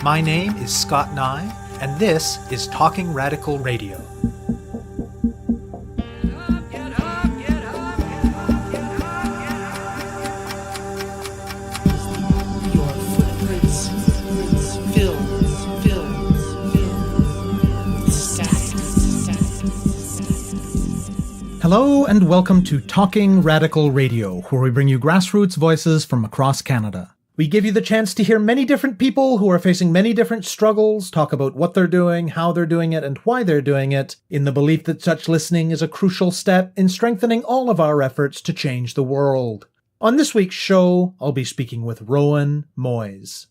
My name is Scott Neigh, and this is Talking Radical Radio. Hello and welcome to Talking Radical Radio, where we bring you grassroots voices from across Canada. We give you the chance to hear many different people who are facing many different struggles, talk about what they're doing, how they're doing it, and why they're doing it, in the belief that such listening is a crucial step in strengthening all of our efforts to change the world. On this week's show, I'll be speaking with Rowan Moyes.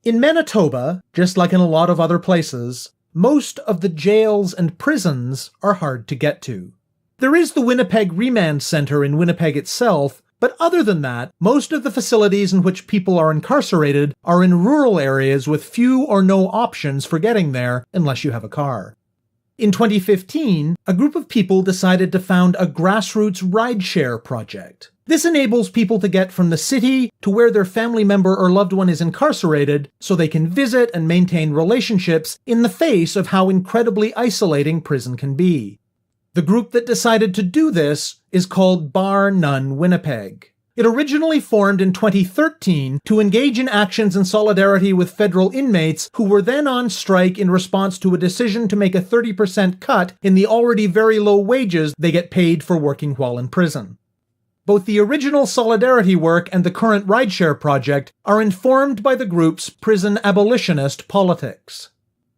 In Manitoba, just like in a lot of other places, most of the jails and prisons are hard to get to. There is the Winnipeg Remand Centre in Winnipeg itself, but other than that, most of the facilities in which people are incarcerated are in rural areas with few or no options for getting there unless you have a car. In 2015, a group of people decided to found a grassroots rideshare project. This enables people to get from the city to where their family member or loved one is incarcerated so they can visit and maintain relationships in the face of how incredibly isolating prison can be. The group that decided to do this is called Bar None Winnipeg. It originally formed in 2013 to engage in actions in solidarity with federal inmates who were then on strike in response to a decision to make a 30% cut in the already very low wages they get paid for working while in prison. Both the original solidarity work and the current rideshare project are informed by the group's prison abolitionist politics.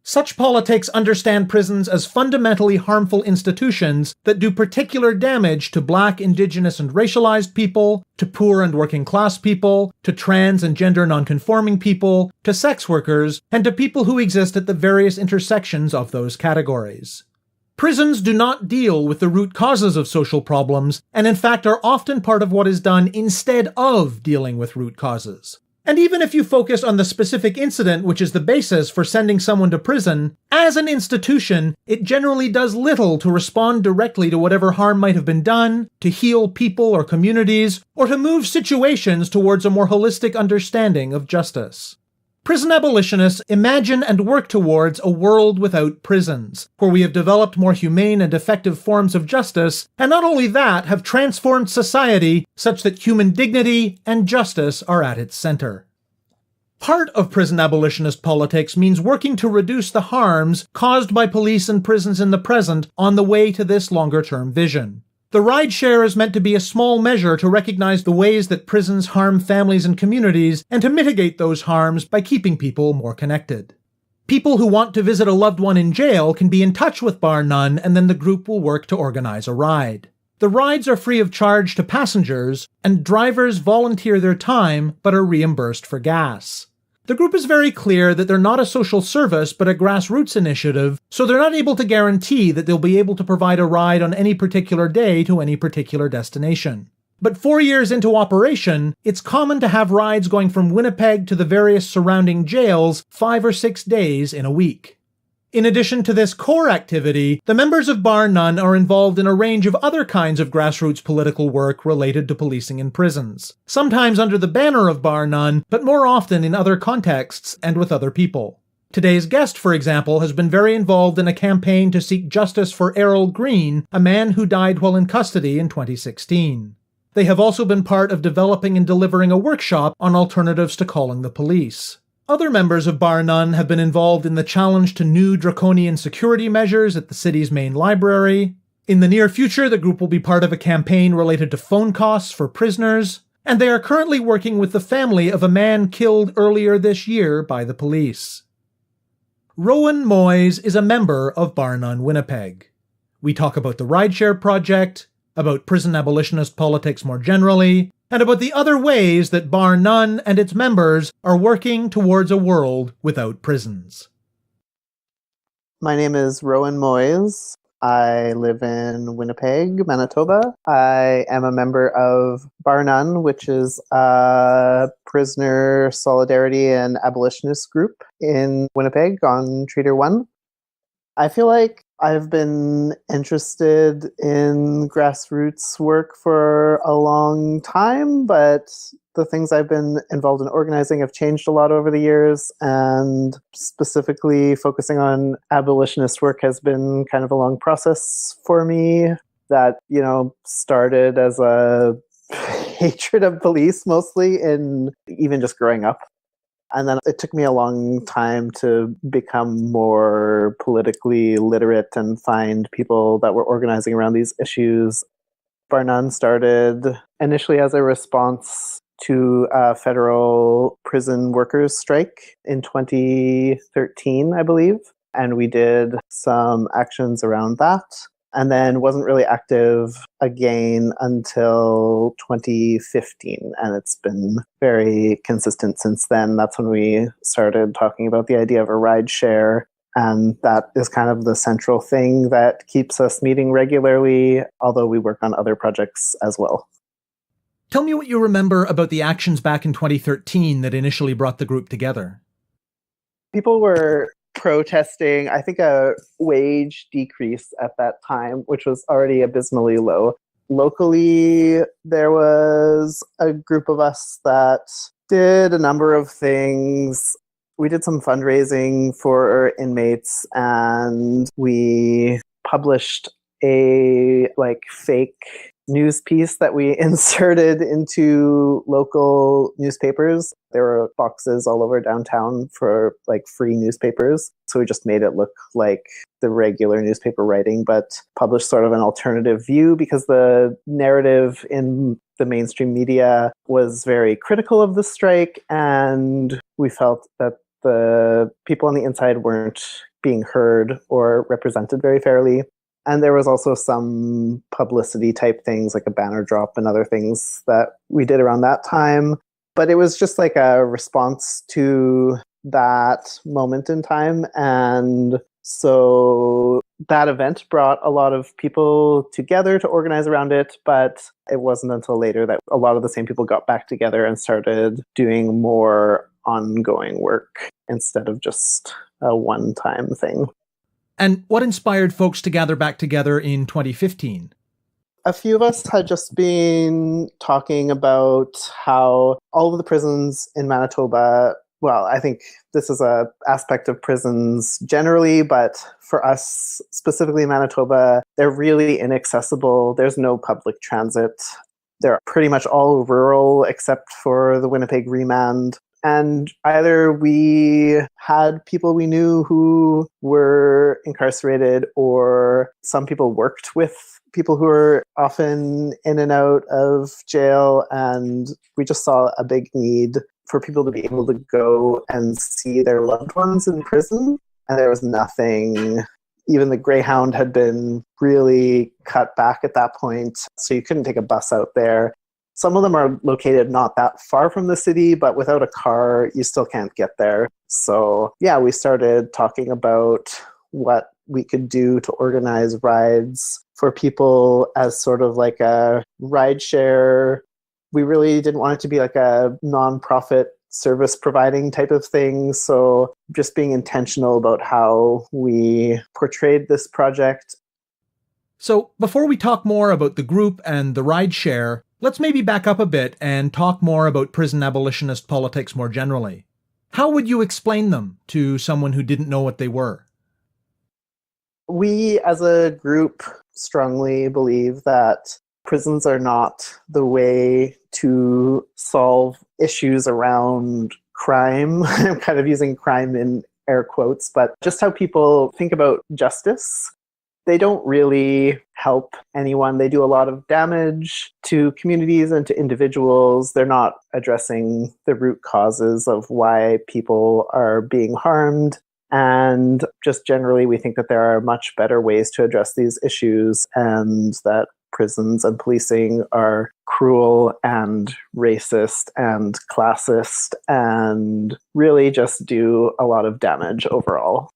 Such politics understand prisons as fundamentally harmful institutions that do particular damage to Black, Indigenous, and racialized people, to poor and working class people, to trans and gender nonconforming people, to sex workers, and to people who exist at the various intersections of those categories. Prisons do not deal with the root causes of social problems, and in fact are often part of what is done instead of dealing with root causes. And even if you focus on the specific incident which is the basis for sending someone to prison, as an institution, it generally does little to respond directly to whatever harm might have been done, to heal people or communities, or to move situations towards a more holistic understanding of justice. Prison abolitionists imagine and work towards a world without prisons, where we have developed more humane and effective forms of justice, and not only that, have transformed society such that human dignity and justice are at its center. Part of prison abolitionist politics means working to reduce the harms caused by police and prisons in the present on the way to this longer-term vision. The rideshare is meant to be a small measure to recognize the ways that prisons harm families and communities and to mitigate those harms by keeping people more connected. People who want to visit a loved one in jail can be in touch with Bar None, and then the group will work to organize a ride. The rides are free of charge to passengers, and drivers volunteer their time but are reimbursed for gas. The group is very clear that they're not a social service but a grassroots initiative, so they're not able to guarantee that they'll be able to provide a ride on any particular day to any particular destination. But 4 years into operation, it's common to have rides going from Winnipeg to the various surrounding jails 5 or 6 days in a week. In addition to this core activity, the members of Bar None are involved in a range of other kinds of grassroots political work related to policing in prisons, sometimes under the banner of Bar None, but more often in other contexts and with other people. Today's guest, for example, has been very involved in a campaign to seek justice for Errol Green, a man who died while in custody in 2016. They have also been part of developing and delivering a workshop on alternatives to calling the police. Other members of Bar None have been involved in the challenge to new draconian security measures at the city's main library. In the near future, the group will be part of a campaign related to phone costs for prisoners, and they are currently working with the family of a man killed earlier this year by the police. Rowan Moyes is a member of Bar None Winnipeg. We talk about the rideshare project, about prison abolitionist politics more generally, and about the other ways that Bar None and its members are working towards a world without prisons. My name is Rowan Moyes. I live in Winnipeg, Manitoba. I am a member of Bar None, which is a prisoner solidarity and abolitionist group in Winnipeg on Treater 1. I feel like I've been interested in grassroots work for a long time, but the things I've been involved in organizing have changed a lot over the years, and specifically focusing on abolitionist work has been kind of a long process for me that, started as a hatred of police mostly in even just growing up. And then it took me a long time to become more politically literate and find people that were organizing around these issues. Bar None started initially as a response to a federal prison workers strike in 2013, I believe. And we did some actions around that, and then wasn't really active again until 2015. And it's been very consistent since then. That's when we started talking about the idea of a rideshare. And that is kind of the central thing that keeps us meeting regularly, although we work on other projects as well. Tell me what you remember about the actions back in 2013 that initially brought the group together. People were protesting, I think, a wage decrease at that time, which was already abysmally low. Locally, there was a group of us that did a number of things. We did some fundraising for inmates, and we published a fake news piece that we inserted into local newspapers. There were boxes all over downtown for free newspapers. So we just made it look like the regular newspaper writing, but published sort of an alternative view, because the narrative in the mainstream media was very critical of the strike. And we felt that the people on the inside weren't being heard or represented very fairly. And there was also some publicity type things, like a banner drop and other things that we did around that time. But it was just like a response to that moment in time. And so that event brought a lot of people together to organize around it. But it wasn't until later that a lot of the same people got back together and started doing more ongoing work instead of just a one-time thing. And what inspired folks to gather back together in 2015? A few of us had just been talking about how all of the prisons in Manitoba, well, I think this is an aspect of prisons generally, but for us, specifically in Manitoba, they're really inaccessible. There's no public transit. They're pretty much all rural except for the Winnipeg remand. And either we had people we knew who were incarcerated, or some people worked with people who were often in and out of jail. And we just saw a big need for people to be able to go and see their loved ones in prison. And there was nothing. Even the Greyhound had been really cut back at that point, so you couldn't take a bus out there. Some of them are located not that far from the city, but without a car, you still can't get there. So yeah, we started talking about what we could do to organize rides for people as sort of like a rideshare. We really didn't want it to be like a nonprofit service providing type of thing. So just being intentional about how we portrayed this project. So before we talk more about the group and the rideshare, let's maybe back up a bit and talk more about prison abolitionist politics more generally. How would you explain them to someone who didn't know what they were? We, as a group, strongly believe that prisons are not the way to solve issues around crime. I'm kind of using crime in air quotes, but just how people think about justice. They don't really help anyone. They do a lot of damage to communities and to individuals. They're not addressing the root causes of why people are being harmed. And just generally, we think that there are much better ways to address these issues, and that prisons and policing are cruel and racist and classist and really just do a lot of damage overall.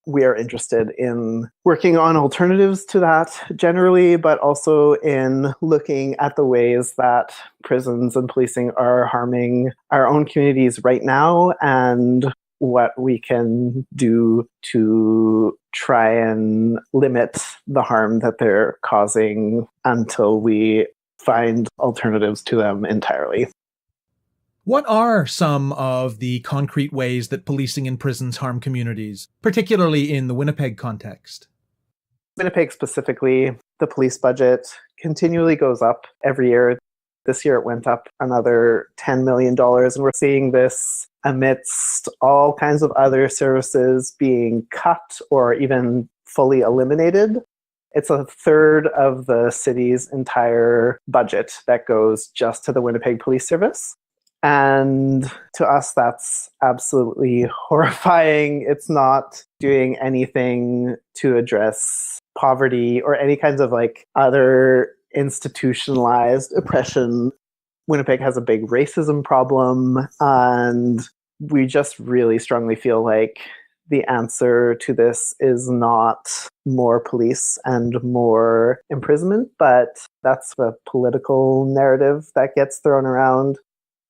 We are interested in working on alternatives to that generally, but also in looking at the ways that prisons and policing are harming our own communities right now, and what we can do to try and limit the harm that they're causing until we find alternatives to them entirely. What are some of the concrete ways that policing in prisons harm communities, particularly in the Winnipeg context? Winnipeg specifically, the police budget continually goes up every year. This year it went up another $10 million, and we're seeing this amidst all kinds of other services being cut or even fully eliminated. It's a third of the city's entire budget that goes just to the Winnipeg Police Service. And to us, that's absolutely horrifying. It's not doing anything to address poverty or any kinds of other institutionalized oppression. Winnipeg has a big racism problem, and we just really strongly feel like the answer to this is not more police and more imprisonment, but that's a political narrative that gets thrown around.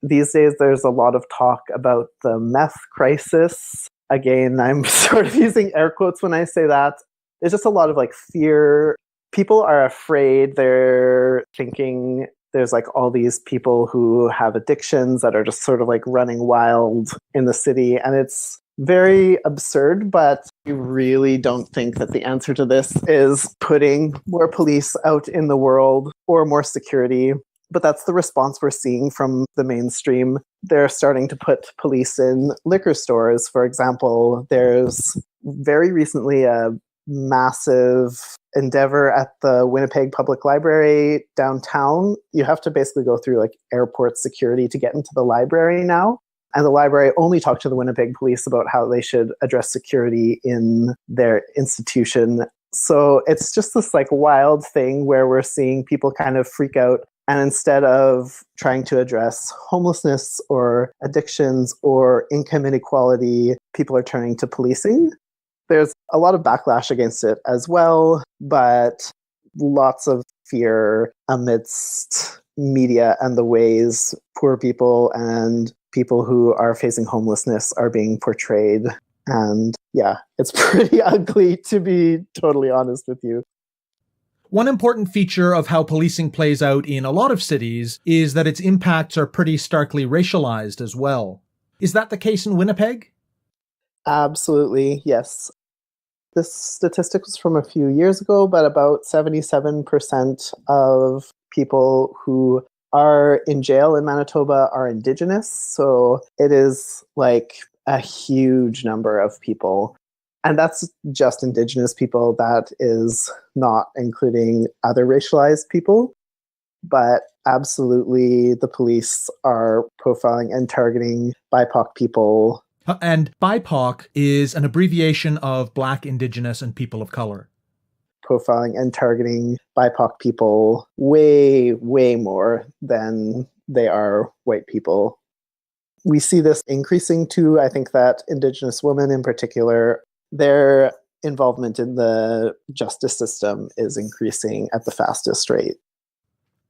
These days, there's a lot of talk about the meth crisis. Again, I'm sort of using air quotes when I say that. There's just a lot of fear. People are afraid. They're thinking there's all these people who have addictions that are just sort of running wild in the city. And it's very absurd, but we really don't think that the answer to this is putting more police out in the world or more security. But that's the response we're seeing from the mainstream. They're starting to put police in liquor stores. For example, there's very recently a massive endeavor at the Winnipeg Public Library downtown. You have to basically go through airport security to get into the library now. And the library only talked to the Winnipeg police about how they should address security in their institution. So it's just this wild thing where we're seeing people kind of freak out. And instead of trying to address homelessness or addictions or income inequality, people are turning to policing. There's a lot of backlash against it as well, but lots of fear amidst media and the ways poor people and people who are facing homelessness are being portrayed. And yeah, it's pretty ugly, to be totally honest with you. One important feature of how policing plays out in a lot of cities is that its impacts are pretty starkly racialized as well. Is that the case in Winnipeg? Absolutely, yes. This statistic was from a few years ago, but about 77% of people who are in jail in Manitoba are Indigenous. So it is a huge number of people. And that's just Indigenous people. That is not including other racialized people. But absolutely, the police are profiling and targeting BIPOC people. And BIPOC is an abbreviation of Black, Indigenous, and People of Color. Profiling and targeting BIPOC people way, way more than they are white people. We see this increasing too. I think that Indigenous women in particular, their involvement in the justice system is increasing at the fastest rate.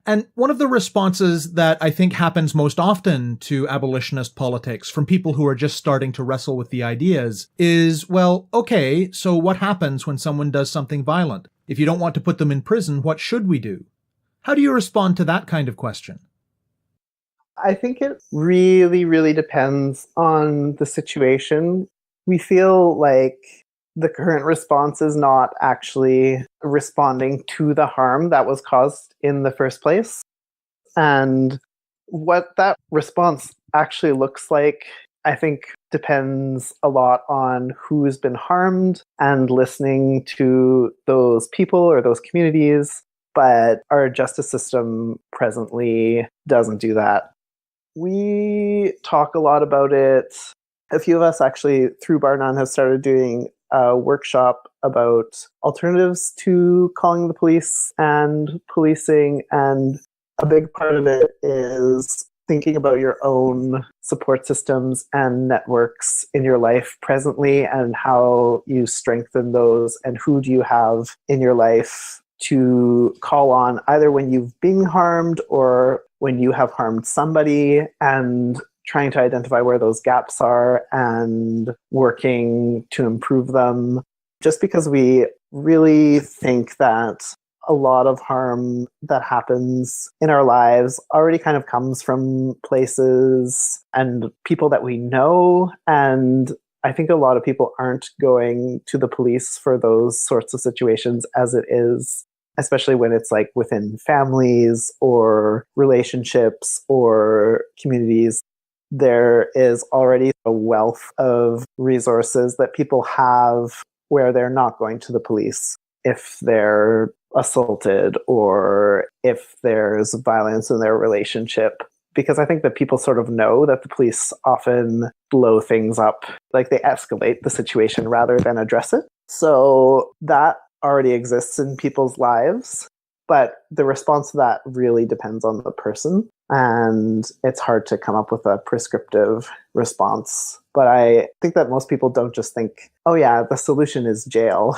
And one of the responses that I think happens most often to abolitionist politics from people who are just starting to wrestle with the ideas is, well, okay, so what happens when someone does something violent? If you don't want to put them in prison, what should we do? How do you respond to that kind of question? I think it really, really depends on the situation. We feel like the current response is not actually responding to the harm that was caused in the first place. And what that response actually looks like, I think, depends a lot on who's been harmed and listening to those people or those communities. But our justice system presently doesn't do that. We talk a lot about it. A few of us actually, through Bar None, have started doing a workshop about alternatives to calling the police and policing. And a big part of it is thinking about your own support systems and networks in your life presently and how you strengthen those and who do you have in your life to call on either when you've been harmed or when you have harmed somebody, and trying to identify where those gaps are and working to improve them. Just because we really think that a lot of harm that happens in our lives already kind of comes from places and people that we know. And I think a lot of people aren't going to the police for those sorts of situations as it is, especially when it's like within families or relationships or communities. There is already a wealth of resources that people have where they're not going to the police if they're assaulted or if there's violence in their relationship. Because I think that people sort of know that the police often blow things up, like they escalate the situation rather than address it. So that already exists in people's lives, but the response to that really depends on the person. And it's hard to come up with a prescriptive response. But I think that most people don't just think, oh yeah, the solution is jail.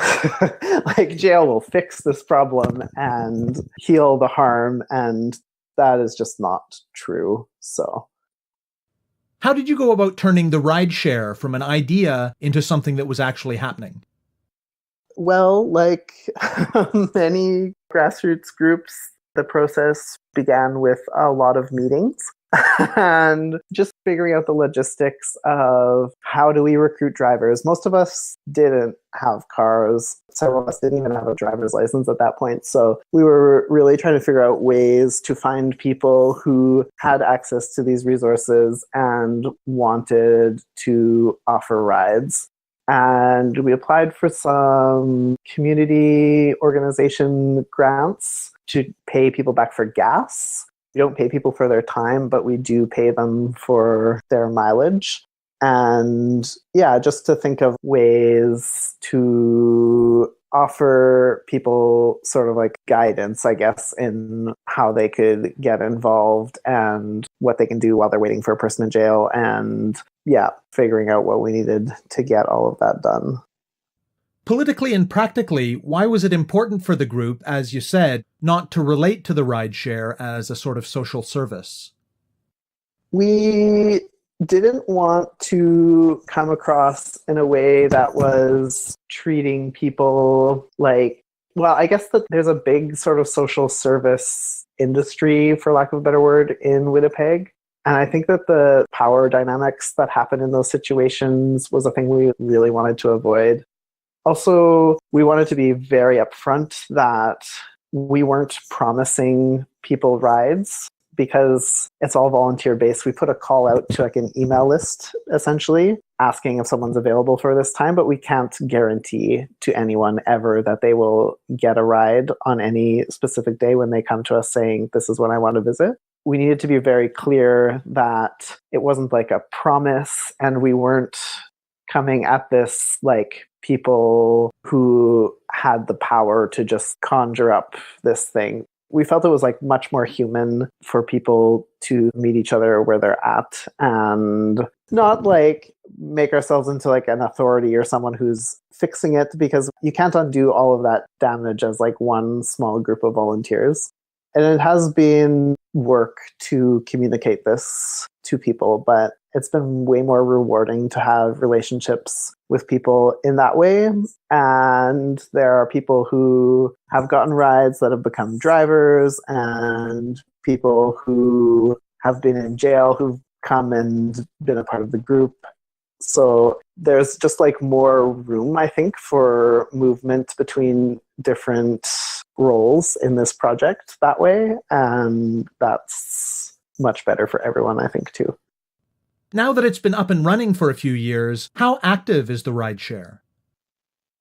Like jail will fix this problem and heal the harm. And that is just not true. So how did you go about turning the rideshare from an idea into something that was actually happening? Well, like many grassroots groups, the process began with a lot of meetings and just figuring out the logistics of how do we recruit drivers. Most of us didn't have cars. Several of us didn't even have a driver's license at that point. So we were really trying to figure out ways to find people who had access to these resources and wanted to offer rides. And we applied for some community organization grants to pay people back for gas. We don't pay people for their time, but we do pay them for their mileage. And yeah, just to think of ways to offer people sort of like guidance, I guess, in how they could get involved and what they can do while they're waiting for a person in jail. And yeah, figuring out what we needed to get all of that done. Politically and practically, why was it important for the group, as you said, not to relate to the rideshare as a sort of social service? We didn't want to come across in a way that was treating people like, well, I guess that there's a big sort of social service industry, for lack of a better word, in Winnipeg. And I think that the power dynamics that happen in those situations was a thing we really wanted to avoid. Also, we wanted to be very upfront that we weren't promising people rides because it's all volunteer-based. We put a call out to like an email list, essentially, asking if someone's available for this time, but we can't guarantee to anyone ever that they will get a ride on any specific day when they come to us saying, this is when I want to visit. We needed to be very clear that it wasn't like a promise, and we weren't coming at this like people who had the power to just conjure up this thing. We felt it was like much more human for people to meet each other where they're at and not like make ourselves into like an authority or someone who's fixing it, because you can't undo all of that damage as like one small group of volunteers. And it has been work to communicate this to people, but it's been way more rewarding to have relationships with people in that way. And there are people who have gotten rides that have become drivers, and people who have been in jail who've come and been a part of the group. So there's just like more room, I think, for movement between different roles in this project that way. And that's much better for everyone, I think, too. Now that it's been up and running for a few years, how active is the rideshare?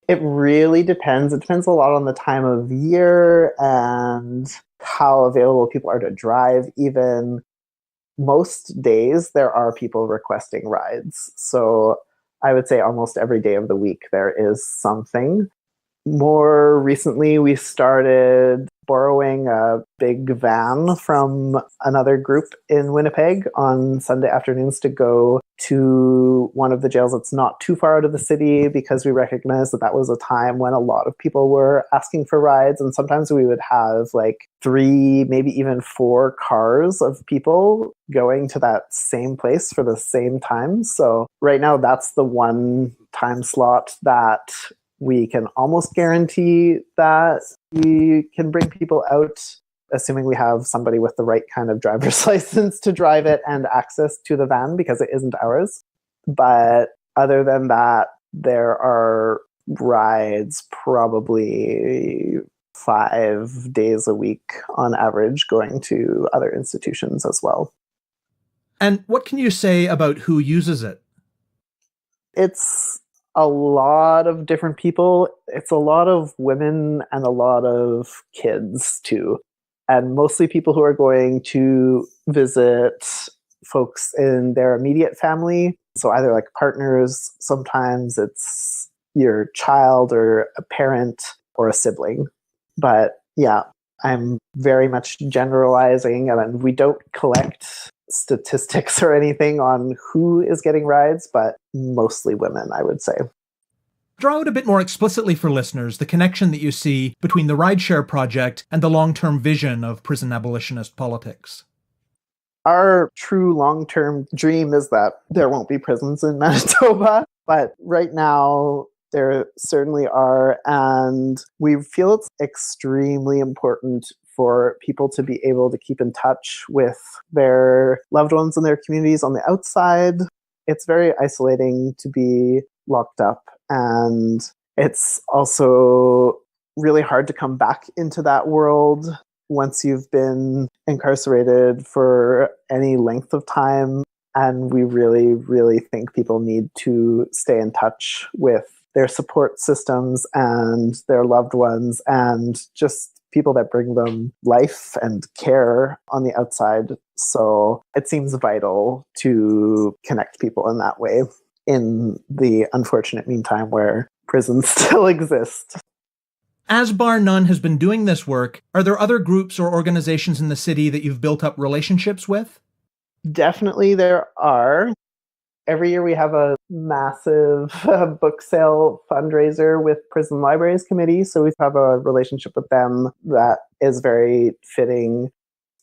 It really depends. It depends a lot on the time of year and how available people are to drive. Even most days, there are people requesting rides. So I would say almost every day of the week there is something. More recently, we started borrowing a big van from another group in Winnipeg on Sunday afternoons to go to one of the jails that's not too far out of the city, because we recognized that that was a time when a lot of people were asking for rides. And sometimes we would have like 3, maybe even 4 cars of people going to that same place for the same time. So right now, that's the one time slot that we can almost guarantee that we can bring people out, assuming we have somebody with the right kind of driver's license to drive it and access to the van, because it isn't ours. But other than that, there are rides probably 5 days a week on average going to other institutions as well. And what can you say about who uses it? It's a lot of different people. It's a lot of women and a lot of kids too. And mostly people who are going to visit folks in their immediate family. So either like partners, sometimes it's your child or a parent or a sibling. But yeah, I'm very much generalizing, and we don't collect statistics or anything on who is getting rides, but mostly women, I would say. Draw out a bit more explicitly for listeners the connection that you see between the rideshare project and the long-term vision of prison abolitionist politics. Our true long-term dream is that there won't be prisons in Manitoba, but right now there certainly are, and we feel it's extremely important for people to be able to keep in touch with their loved ones and their communities on the outside. It's very isolating to be locked up, and it's also really hard to come back into that world once you've been incarcerated for any length of time. And we really, really think people need to stay in touch with their support systems and their loved ones and just people that bring them life and care on the outside. So it seems vital to connect people in that way in the unfortunate meantime where prisons still exist. As Bar None has been doing this work, are there other groups or organizations in the city that you've built up relationships with? Definitely there are. Every year we have a massive book sale fundraiser with Prison Libraries Committee, so we have a relationship with them that is very fitting.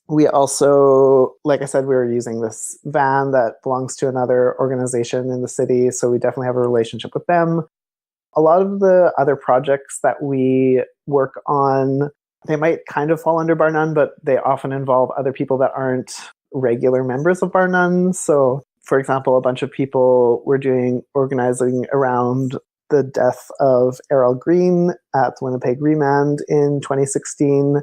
We also, like I said, we were using this van that belongs to another organization in the city, so we definitely have a relationship with them. A lot of the other projects that we work on, they might kind of fall under Bar None, but they often involve other people that aren't regular members of Bar None. So, for example, a bunch of people were organizing around the death of Errol Green at the Winnipeg Remand in 2016.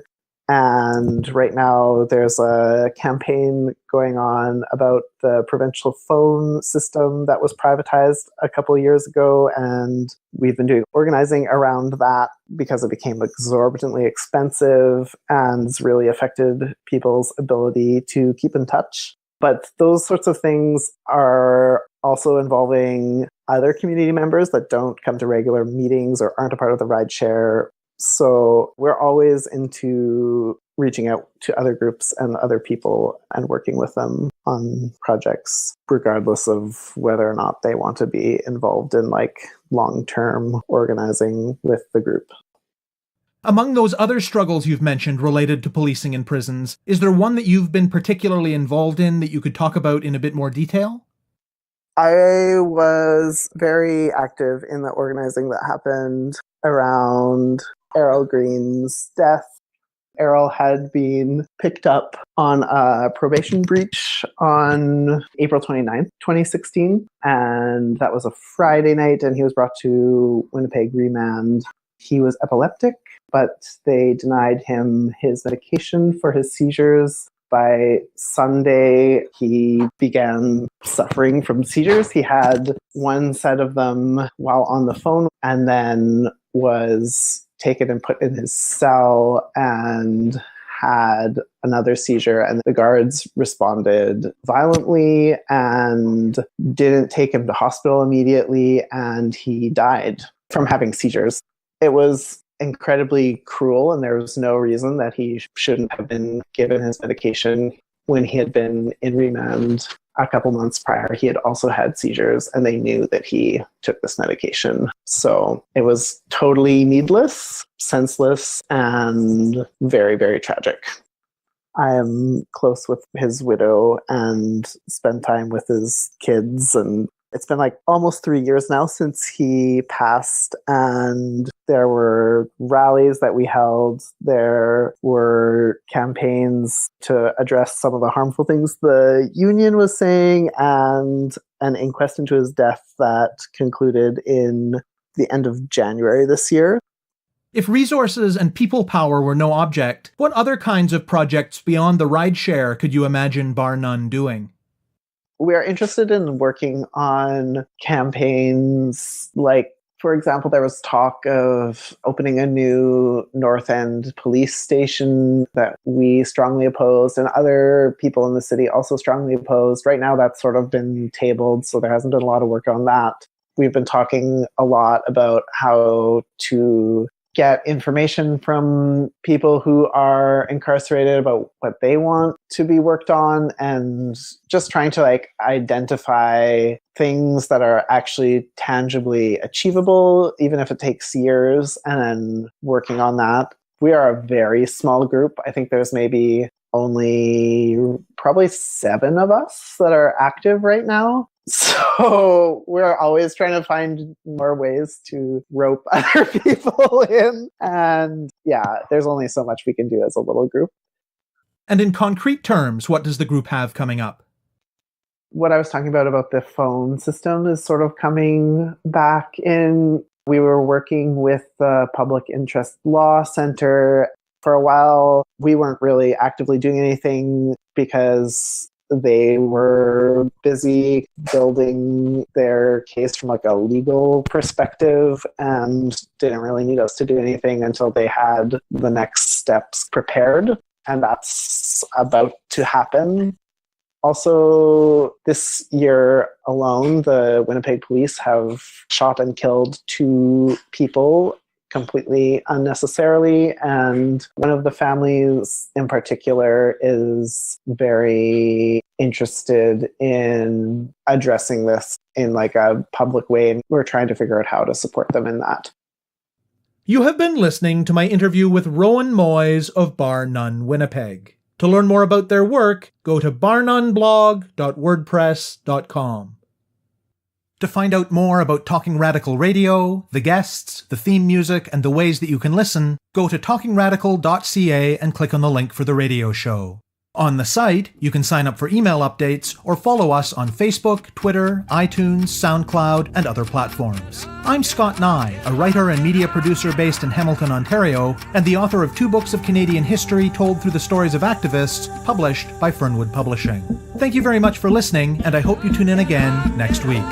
And right now there's a campaign going on about the provincial phone system that was privatized a couple of years ago. And we've been organizing around that because it became exorbitantly expensive and it's really affected people's ability to keep in touch. But those sorts of things are also involving other community members that don't come to regular meetings or aren't a part of the rideshare. So we're always into reaching out to other groups and other people and working with them on projects, regardless of whether or not they want to be involved in like long-term organizing with the group. Among those other struggles you've mentioned related to policing in prisons, is there one that you've been particularly involved in that you could talk about in a bit more detail? I was very active in the organizing that happened around Errol Green's death. Errol had been picked up on a probation breach on April 29th, 2016, and that was a Friday night, and he was brought to Winnipeg Remand. He was epileptic, but they denied him his medication for his seizures. By Sunday, he began suffering from seizures. He had one set of them while on the phone and then was taken and put in his cell and had another seizure, and the guards responded violently and didn't take him to hospital immediately, and he died from having seizures. It was incredibly cruel, and there was no reason that he shouldn't have been given his medication. When he had been in remand a couple months prior, he had also had seizures, and they knew that he took this medication. So it was totally needless, senseless, and very, very tragic. I am close with his widow and spend time with his kids, and It's been like almost 3 years now since he passed, and there were rallies that we held. There were campaigns to address some of the harmful things the union was saying, and an inquest into his death that concluded in the end of January this year. If resources and people power were no object, what other kinds of projects beyond the rideshare could you imagine bar none doing? We are interested in working on campaigns like, for example, there was talk of opening a new North End police station that we strongly opposed, and other people in the city also strongly opposed. Right now, that's sort of been tabled, so there hasn't been a lot of work on that. We've been talking a lot about how to get information from people who are incarcerated about what they want to be worked on, and just trying to identify things that are actually tangibly achievable, even if it takes years, and then working on that. We are a very small group. I think there's maybe only probably 7 of us that are active right now. So we're always trying to find more ways to rope other people in. And yeah, there's only so much we can do as a little group. And in concrete terms, what does the group have coming up? What I was talking about the phone system is sort of coming back in. We were working with the Public Interest Law Center. For a while, we weren't really actively doing anything because they were busy building their case from a legal perspective and didn't really need us to do anything until they had the next steps prepared. And that's about to happen. Also, this year alone, the Winnipeg police have shot and killed 2 people completely unnecessarily, and one of the families in particular is very interested in addressing this in a public way, and we're trying to figure out how to support them in that. You have been listening to my interview with Rowan Moyes of Bar None Winnipeg. To learn more about their work, go to barnoneblog.wordpress.com. To find out more about Talking Radical Radio, the guests, the theme music, and the ways that you can listen, go to talkingradical.ca and click on the link for the radio show. On the site, you can sign up for email updates or follow us on Facebook, Twitter, iTunes, SoundCloud, and other platforms. I'm Scott Neigh, a writer and media producer based in Hamilton, Ontario, and the author of 2 books of Canadian history told through the stories of activists, published by Fernwood Publishing. Thank you very much for listening, and I hope you tune in again next week.